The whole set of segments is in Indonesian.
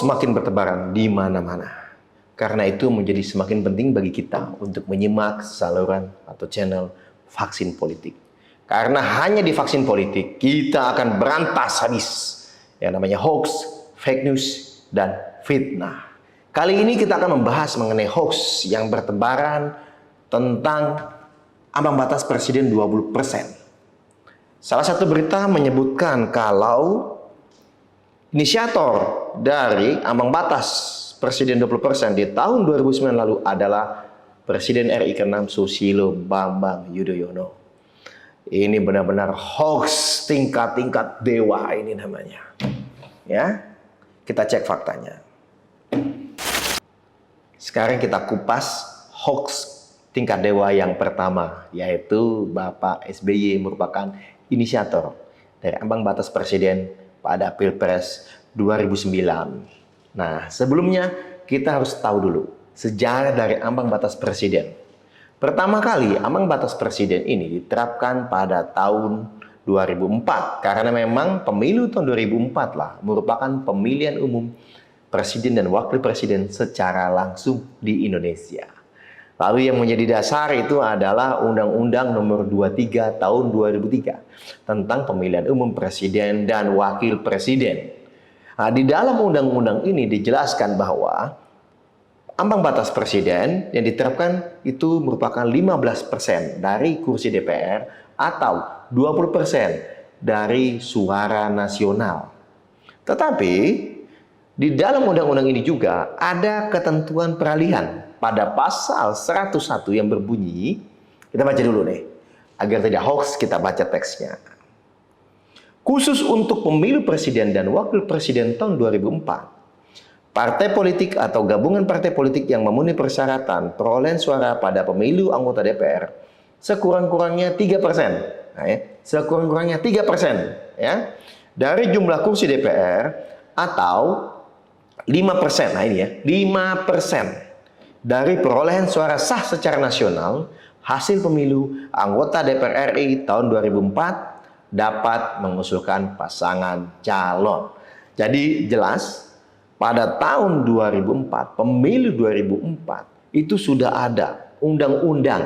semakin bertebaran di mana-mana. Karena itu menjadi semakin penting bagi kita untuk menyimak saluran atau channel Vaksin Politik. Karena hanya di Vaksin Politik kita akan berantas habis yang namanya hoax, fake news, dan fitnah. Kali ini kita akan membahas mengenai hoax yang bertebaran tentang ambang batas presiden 20%. Salah satu berita menyebutkan kalau inisiator dari ambang batas presiden 20% di tahun 2009 lalu adalah Presiden RI ke-6 Susilo Bambang Yudhoyono. Ini benar-benar hoax tingkat-tingkat dewa ini namanya. Ya, kita cek faktanya. Sekarang kita kupas hoax tingkat dewa yang pertama, yaitu Bapak SBY merupakan inisiator dari ambang batas presiden pada Pilpres 2009. Nah, sebelumnya kita harus tahu dulu sejarah dari ambang batas presiden. Pertama kali ambang batas presiden ini diterapkan pada tahun 2004 karena memang pemilu tahun 2004 lah merupakan pemilihan umum presiden dan wakil presiden secara langsung di Indonesia. Lalu yang menjadi dasar itu adalah Undang-Undang Nomor 23 Tahun 2003 tentang pemilihan umum presiden dan wakil presiden. Nah, di dalam undang-undang ini dijelaskan bahwa ambang batas presiden yang diterapkan itu merupakan 15% dari kursi DPR atau 20% dari suara nasional. Tetapi di dalam undang-undang ini juga ada ketentuan peralihan pada pasal 101 yang berbunyi, kita baca dulu nih, agar tidak hoax kita baca teksnya. Khusus untuk pemilu presiden dan wakil presiden tahun 2004, partai politik atau gabungan partai politik yang memenuhi persyaratan perolehan suara pada pemilu anggota DPR sekurang-kurangnya 3%. Nah, ya, sekurang-kurangnya 3% ya, dari jumlah kursi DPR atau 5%. Nah ini ya, 5% dari perolehan suara sah secara nasional hasil pemilu anggota DPR RI tahun 2004 dapat mengusulkan pasangan calon. Jadi jelas pada tahun 2004, pemilu 2004 itu sudah ada undang-undang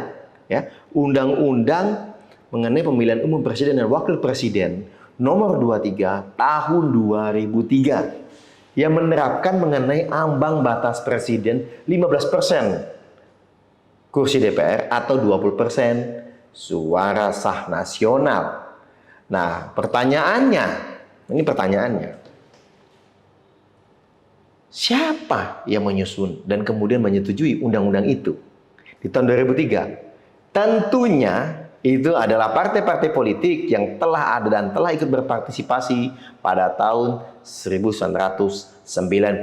ya, undang-undang mengenai pemilihan umum presiden dan wakil presiden nomor 23 tahun 2003 yang menerapkan mengenai ambang batas presiden 15% kursi DPR atau 20% suara sah nasional. Nah, pertanyaannya, ini pertanyaannya, siapa yang menyusun dan kemudian menyetujui undang-undang itu di tahun 2003? Tentunya itu adalah partai-partai politik yang telah ada dan telah ikut berpartisipasi pada tahun 1999.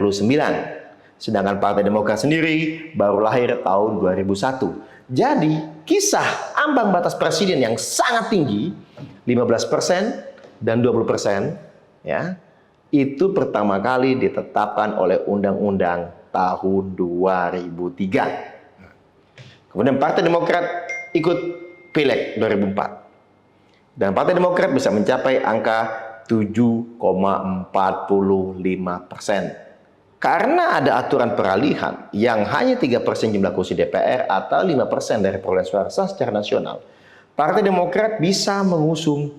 Sedangkan Partai Demokrat sendiri baru lahir tahun 2001. Jadi, kisah ambang batas presiden yang sangat tinggi, 15% dan 20%, ya, itu pertama kali ditetapkan oleh Undang-Undang tahun 2003. Kemudian Partai Demokrat ikut Pileg 2004. Dan Partai Demokrat bisa mencapai angka 7,45%. Karena ada aturan peralihan yang hanya 3% jumlah kursi DPR atau 5% dari perolehan suara sah secara nasional, Partai Demokrat bisa mengusung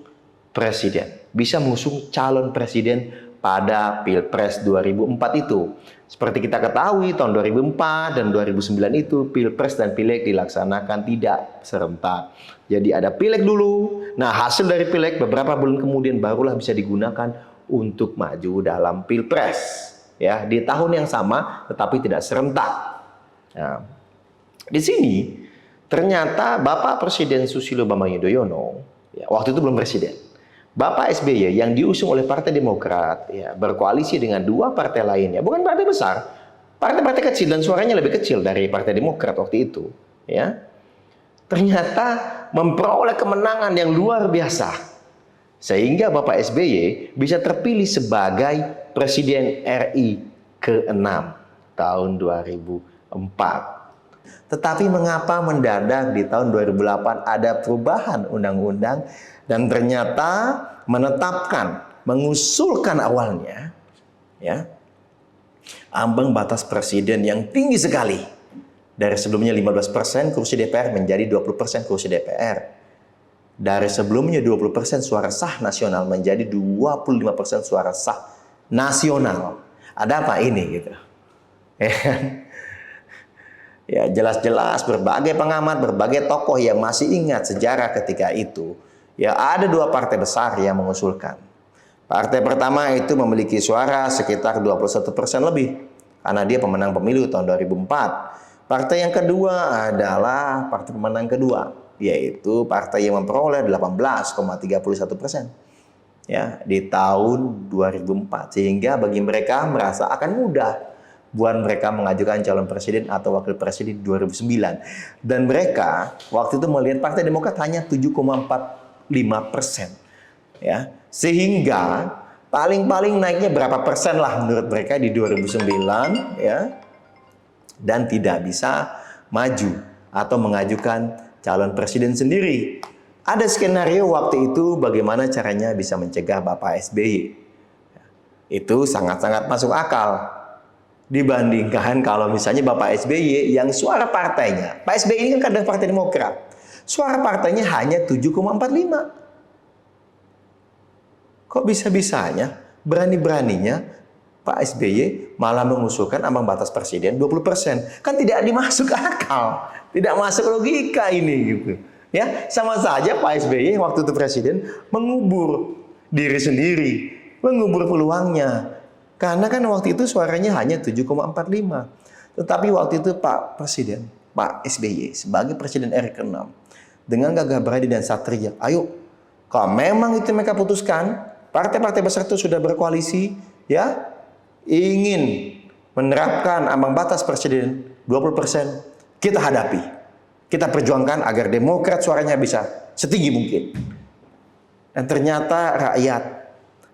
presiden, bisa mengusung calon presiden pada Pilpres 2004 itu. Seperti kita ketahui, tahun 2004 dan 2009 itu Pilpres dan Pileg dilaksanakan tidak serentak. Jadi ada Pileg dulu, nah hasil dari Pileg beberapa bulan kemudian barulah bisa digunakan untuk maju dalam Pilpres. Ya, di tahun yang sama tetapi tidak serentak. Nah, di sini ternyata Bapak Presiden Susilo Bambang Yudhoyono, ya, waktu itu belum presiden, Bapak SBY yang diusung oleh Partai Demokrat, ya, berkoalisi dengan dua partai lainnya, bukan partai besar, partai-partai kecil dan suaranya lebih kecil dari Partai Demokrat waktu itu, ya, ternyata memperoleh kemenangan yang luar biasa, sehingga Bapak SBY bisa terpilih sebagai Presiden RI ke-6 tahun 2004. Tetapi mengapa mendadak di tahun 2008 ada perubahan undang-undang dan ternyata menetapkan, mengusulkan awalnya, ya, Ambang batas presiden yang tinggi sekali. Dari sebelumnya 15% kursi DPR menjadi 20% kursi DPR. Dari sebelumnya 20% suara sah nasional menjadi 25% suara sah nasional. Ada apa ini gitu? Ya, jelas-jelas berbagai pengamat, berbagai tokoh yang masih ingat sejarah ketika itu, ya ada dua partai besar yang mengusulkan. Partai pertama itu memiliki suara sekitar 21% lebih, karena dia pemenang pemilu tahun 2004. Partai yang kedua adalah partai pemenang kedua, yaitu partai yang memperoleh 18,31%. Ya, di tahun 2004. Sehingga bagi mereka merasa akan mudah buat mereka mengajukan calon presiden atau wakil presiden 2009. Dan mereka waktu itu melihat Partai Demokrat hanya 7,45%. Ya, sehingga paling-paling naiknya berapa persen lah menurut mereka di 2009, ya, dan tidak bisa maju atau mengajukan calon presiden sendiri. Ada skenario waktu itu bagaimana caranya bisa mencegah Bapak SBY. Itu sangat-sangat masuk akal. Dibandingkan kalau misalnya Bapak SBY yang suara partainya, Pak SBY ini kan kader Partai Demokrat, suara partainya hanya 7,45. Kok bisa-bisanya, berani-beraninya Pak SBY malah mengusulkan ambang batas presiden 20%. Kan tidak dimasuk akal, tidak masuk logika ini gitu. Ya, sama saja Pak SBY waktu itu presiden mengubur diri sendiri, mengubur peluangnya. Karena kan waktu itu suaranya hanya 7,45. Tetapi waktu itu Pak Presiden, Pak SBY sebagai Presiden RI ke-6 dengan gagah berani dan satria, ayo, kalau memang itu mereka putuskan, partai-partai besar itu sudah berkoalisi, ya, ingin menerapkan ambang batas presiden 20%, kita hadapi. Kita perjuangkan agar Demokrat suaranya bisa setinggi mungkin. Dan ternyata rakyat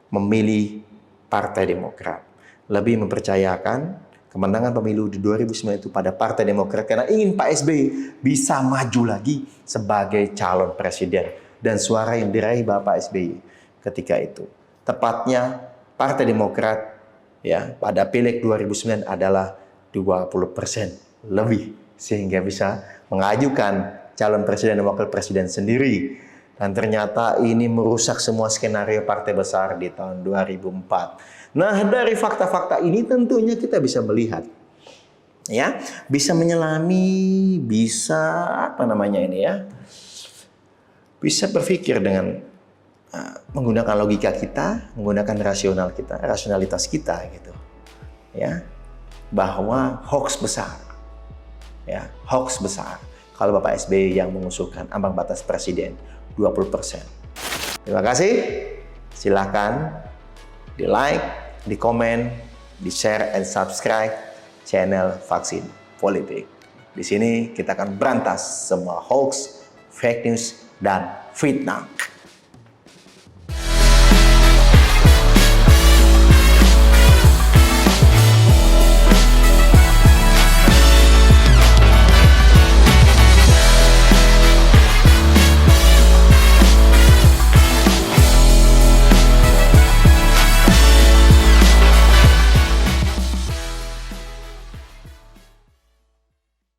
memilih Partai Demokrat. Lebih mempercayakan kemenangan pemilu di 2009 itu pada Partai Demokrat karena ingin Pak SBY bisa maju lagi sebagai calon presiden. Dan suara yang diraih Bapak SBY ketika itu, tepatnya Partai Demokrat, ya, pada Pileg 2009 adalah 20% lebih, sehingga bisa mengajukan calon presiden dan wakil presiden sendiri. Dan ternyata ini merusak semua skenario partai besar di tahun 2004. Nah, dari fakta-fakta ini tentunya kita bisa melihat, ya, bisa menyelami, bisa bisa berpikir dengan menggunakan logika kita, menggunakan rasionalitas kita gitu. Ya. Bahwa hoax besar. Ya, hoax besar. Kalau Bapak SBY yang mengusulkan ambang batas presiden 20%. Terima kasih. Silakan di-like, di-komen, di-share, and subscribe channel Vaksin Politik. Di sini kita akan berantas semua hoax, fake news, dan fitnah.